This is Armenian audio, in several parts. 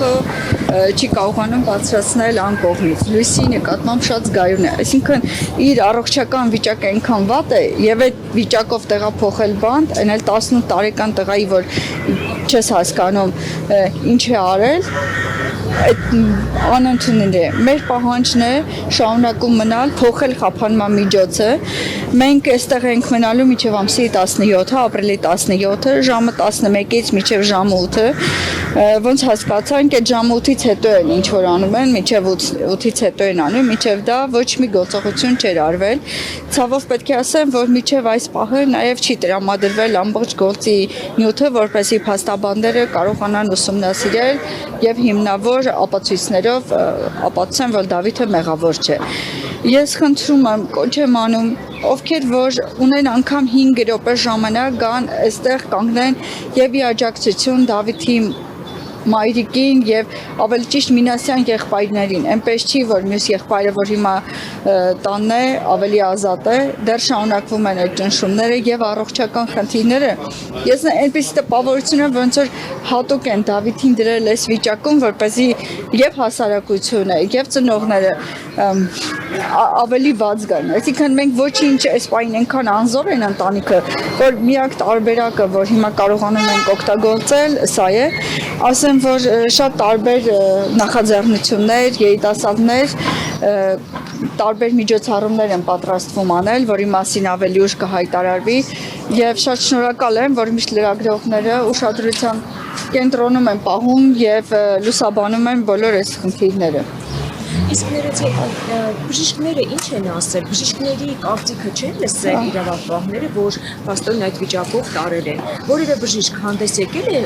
փողը չի կարողանում բարձրացնել անկողմից։ Լույսի նկատմամբ շատ զգայուն է։ Այսինքն իր առողջական վիճակը այնքան վատ է եւ այդ վիճակով տեղափոխել բանտ, այն էլ 18 տարեկան տղայի, որ չես հասկանում ինչ է արել, այդ անընդունելի է։ Մեր պահանջն է շարունակում մնալ, փոխել խափանման միջոցը։ Մենք այստեղ ենք մնալու մինչև ամսի 17-ը, ապրիլի 17-ը, ժամը 11-ից մինչև ժամը 8-ը։ Ոնց հասկացանք, այդ ժամը 8-ից հետո են ինչ որ անում են, մինչև 8-ից հետո են անում, մինչև դա ոչ մի գործողություն չէր արվել։ Ցավով պետք է ասեմ, որ մինչև այս պահը նաև չի տրամադրվել ամբողջ գործի նյութը, որպեսզի փաստաբանները կարողանան ուսումնասիրել եւ հիմնավոր ապացույցներով ապացուցեն, որ Դավիթը մեղավոր չէ։ Ես խնդրում եմ, կոչ եմ անում, ովքեր որ ունեն անգամ 5 րոպե ժամանակ գան այստեղ կանգնեն եւ ի աջակցություն Դավիթի մայրիկին եւ ավելի ճիշտ Մինասյան եղբայրներին, այնպես չի որ մյուս եղբայրը որ հիմա տանն է, ավելի ազատ է, դեռ շարունակվում են այդ ճնշումները եւ առողջական խնդիրները։ Ես այնպես տպավորություն եմ, ոնց որ հատուկ են Դավիթին դրել այս վիճակում, որպեսզի եւ հասարակությունը եւ ծնողները ավելի վատ զգան։ Այսինքն մենք ոչինչ այս պայն այնքան անզոր են ընտանիքը, որ միակ տարբերակը, որ հիմա կարողանում ենք օգտագործել, սա է, ասեմ, որ շատ տարբեր նախաձեռնություններ, երիտասարդներ տարբեր միջոցառումներ են պատրաստվում անել, որի մասին ավելի ուշ կհայտարարվի եւ շատ շնորհակալ եմ, որ միշտ լրագրողները ուշադրության կենտրոնում են պահում եւ լուսաբանում են բոլոր այս խնդիրները։ Իսկ բժիշկները ինչ են ասել, բժիշկների կարծիքը չեն լսել իրավապահները, որ փաստորեն այդ վիճակով տարել են։ Որևէ բժիշկ հանդես եկել է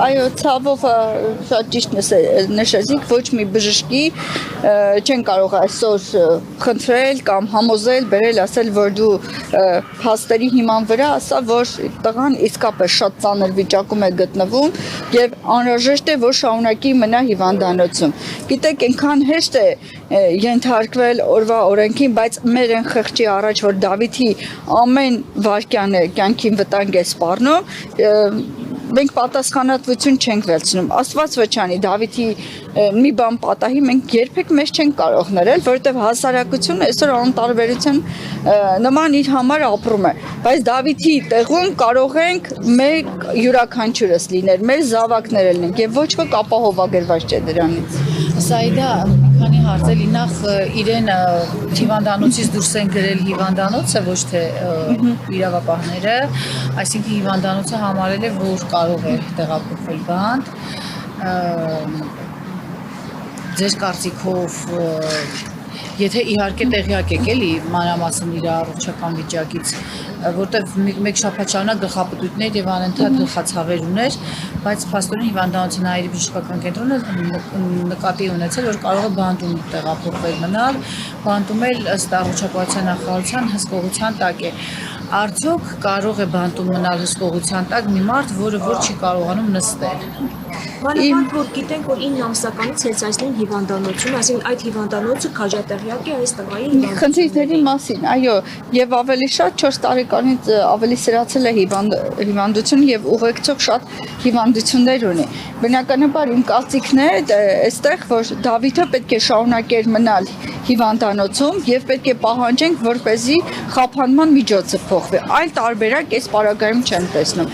Այո, ցավով շատ ճիշտ նշեցիք, ոչ մի բժշկի չեն կարող այսօր խնդրել կամ համոզել, բերել, ասել, որ դու փաստերի հիման վրա ասա, որ տղան իսկապես շատ ծանր վիճակում է գտնվում եւ անհրաժեշտ է, որ շարունակի մնա հիվանդանոցում։ Գիտեք, այնքան հեշտ է ենթարկվել օրվա օրենքին, բայց մեր այն խղճի առաջ, որ Դավիթի ամեն վայրկյանը կյանքին վտանգ է սպառնում, մենք պատասխանատվություն չենք վերցնում։ Աստված վճանի Դավիթի մի բան պատահի, մենք երբեք մեզ չենք կարող ներել, որովհետև հասարակությունը այսօր անտարբերության նման իր համար ապրում է։ Բայց Դավիթի տեղում կարող ենք մեկ յուրաքանչյուրս լինել, մեր զավակները լինենք եւ ոչ ոք ապահովագրված չէ դրանից։ Սայդա մի քանի հարց էլի նախ իրեն հիվանդանոցից դուրս են գրել հիվանդանոցը, ոչ թե իրավապահները, այսինքն հիվանդանոցը համարել է, որ կարող է տեղափոխվել բանտ։ Ձեր կարծիքով եթե իհարկե տեղյակ եք էլի մանրամասն իր առողջական վիճակից, որտեղ մեկ շաբաթ շարունակ գլխապտույտներ եւ անընդհատ գլխացավեր ուներ, բայց փաստորեն հիվանդանոցի Նաիրի բժշկական կենտրոնը նկատի ունեցել, որ կարող է բանտում տեղափոխվել մնալ, բանտում էլ ըստ առողջապահության նախարարության հսկողության տակ է։ Արդյոք կարող է բանտում մնալ հսկողության տակ մի մարդ, որը որ չի կարողանում նստել։ Մանավանդ որ գիտենք, որ 9 ամսականից հենց այսօր հիվանդանոցում, այսինքն այդ հիվանդանոցը քաջատեղյակ է այս տղայի խնդիրների մասին, այո, եւ ավելի շատ 4 տարեկանից ավելի սրացել է հիվանդությունը եւ ուղեկցող շատ հիվանդություններ ունի։ Բնականաբար իմ կարծիքն է այստեղ, որ Դավիթը պետք է շարունակեր մնալ հիվանդանոցում եւ պետք է պահանջենք, որպեսզի խափանման միջոցը փոխվի։ Այլ տարբերակ այս պարագայում չեն տեսնում։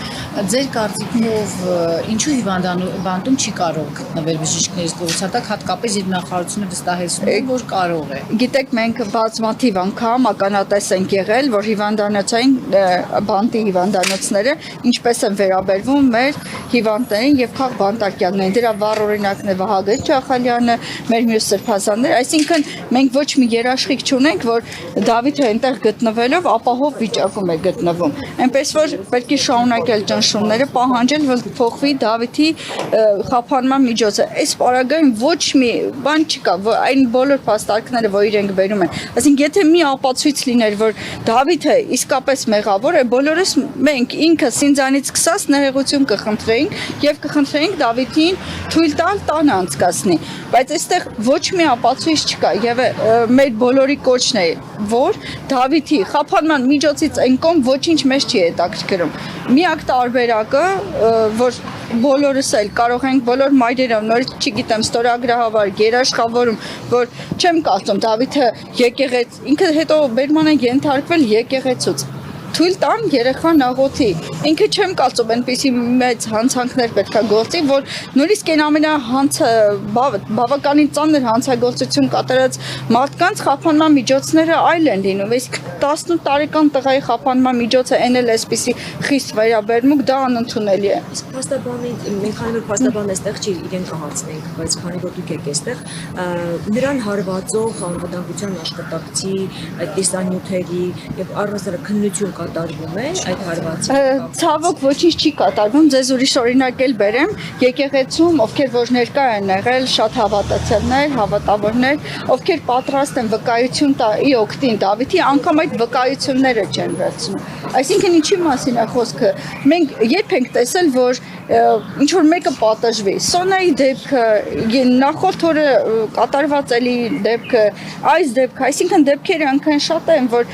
Ձեր կարծիքով ինչու հիվանդանոցում չի կարող գտնվել բժիշկների զորացատակ, հատկապես իր նախարարությունը վստահեցնում է, որ կարող է։ Գիտեք, մենք բազմաթիվ անգամ ականատես ենք եղել, որ հիվանդանոցային բանտի հիվանդանոցները ինչպես են վերաբերվում մեր հիվանդներին եւ քաղ բանտակյաններին։ Դրա վառ օրինակն է Վահագն Ճախալյանը, մեր մյուս սրբազաններ, այսինքն մենք ոչ մի երաշխիք չունենք, որ Դավիթը այնտեղ գտնվելով ապահով վիճակում է գտնվում։ Այնպես որ պետք է շարունակել ճնշումները, պահանջել, որ փոխվի Դավիթի խափանման միջոցը։ Այս պարագայում ոչ մի բան չկա, այն բոլոր փաստարկները, որ իրենք բերում են։ Այսինքն եթե մի ապացույց լիներ, որ Դավիթը իսկապես մեղավոր է, բոլորս մենք ինքը ինձանից սկսած նեղություն կխնդրեինք եւ կխնդրեինք Դավիթին թույլ տալ տան անցկացնի։ Բայց այստեղ ոչ մի ապացույց չկա եւ մեր բոլորի կոչն է, որ Դավիթի խափանման միջոցից այն կողմ ոչինչ մեզ չի հետաքրքրում։ Միակ տարբերակը, որ բոլորս էլ կարող ենք բոլոր մայրերը նորից չգիտեմ ստորագրահավար երաշխավորում, որ չեմ կարծում Դավիթը եկեղեց ինքը հետո բերման է ենթարկվել եկեղեցուց թույլ տան երեխան աղոթի։ Ինքը չեմ կարծում այնպիսի մեծ հանցանքներ պետքա գործի, որ նույնիսկ այն բավականին ծանր հանցագործություն կատարած մարդկանց խափանման միջոցները այլ են լինում։ Իսկ 18 տարեկան տղայի խափանման միջոցը այն էլ էսպիսի խիստ վերաբերմունք դա անընդունելի է։ Իսկ փաստաբանին մենք քանի որ փաստաբանն այստեղ չի իրեն կհացնենք, բայց քանի որ դուք եք այստեղ, նրան հարվածող անվտանգության աշխատակցի այդ տեսանյութերի եւ առհասարակ քննություն կատարվում է այդ հարվածի։ Ցավոք ոչինչ չի կատարվում, ձեզ ուրիշ օրինակ էլ բերեմ, եկեղեցում ովքեր որ ներկա են եղել շատ հավատացյալներ, հավատավորներ, ովքեր պատրաստ են վկայություն տալի օգտին Դավիթի, անգամ այդ վկայությունները չեն վերցնում։ Այսինքն ինչի մասին է խոսքը։ Մենք երբ ենք տեսել, որ ինչ որ մեկը պատժվի, Սոնայի դեպքը, նախորդ օրը կատարված էլի դեպքը, այս դեպքը, այսինքն դեպքերը այնքան շատ են, որ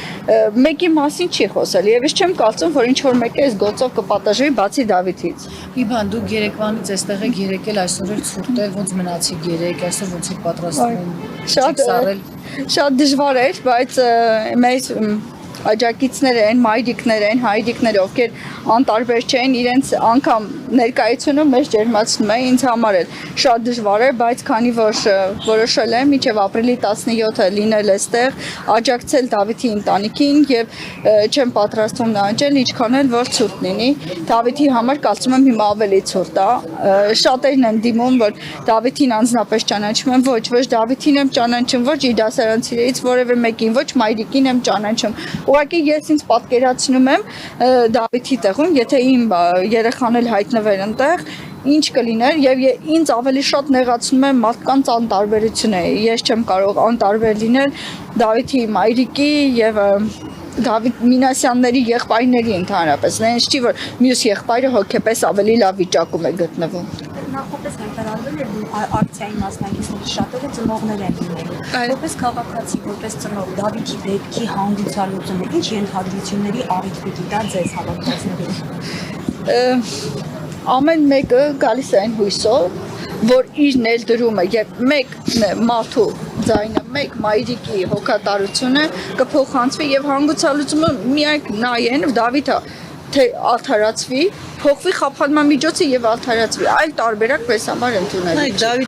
մեկի մասին չի խոսել եւ ես չեմ կարծում, որ ինչ որ մեկը այս գործով կպատժվի բացի Դավիթից։ Մի բան դուք երեկվանից այստեղ եք եկել, այսօր էլ ցուրտ է, ոնց մնացիք երեք, այսօր ոնց եք պատրաստվում։ Շատ դժվար էր, բայց մեծ աջակիցներ են, մայրիկներ են, հայրիկներ, ովքեր անտարբեր չէին, իրենց անգամ ներկայությունը մեզ ջերմացնում է, ինձ համար էլ շատ դժվար է, բայց քանի որ որոշել եմ մինչև ապրիլի 17-ը լինել այստեղ, աջակցել Դավիթի ընտանիքին եւ չեմ պատրաստվում նահանջել, ինչքան էլ որ ցուրտ լինի։ Դավիթի համար կարծում եմ հիմա ավելի ցուրտ է։ Շատերն են դիմում, որ Դավիթին անձնապես ճանաչում են, ոչ Դավիթին եմ ճանաչում, ոչ իր դասարանցիներից որևէ մեկին, ոչ մայրիկին եմ ճանաչում։ Ուղղակի ես ինձ պատկերացնում եմ Դավիթի տեղում, եթե իմ երեխան էլ հայտնվեր այնտեղ, ինչ կլիներ եւ ինձ ավելի շատ նեղացնում է մարդկանց անտարբերությունը։ Ես չեմ կարող անտարբեր լինել Դավիթի մայրիկի եւ Դավիթ Մինասյանների եղբայրների ընդհանրապես։ Նենց չի որ մյուս եղբայրը հոգեպես ավելի լավ վիճակում է գտնվում։ Նախապես հայտարարվել է, որ ակցիայի մասնակիցների շատերը ծնողներ են լինելու։ Որպես քաղաքացի, որպես ծնող, Դավիթի դեպքի հանգուցալուծումը ինչ ենթադրությունների առիթ պիտի տա ձեզ հավաքվածներին։ Ամեն մեկը գալիս է այն հույսով, որ իր ներդրումը եւ մեկ մարդու ձայնը, մեկ մայրիկի հոգատարությունը կփոխանցվի եւ հանգուցալուծումը միայն նայեն Դավիթը թե արդարացվի, փոխվի խափանման միջոցը եւ արդարացվի։ Այլ տարբերակ մեզ համար ընդունելի չէ։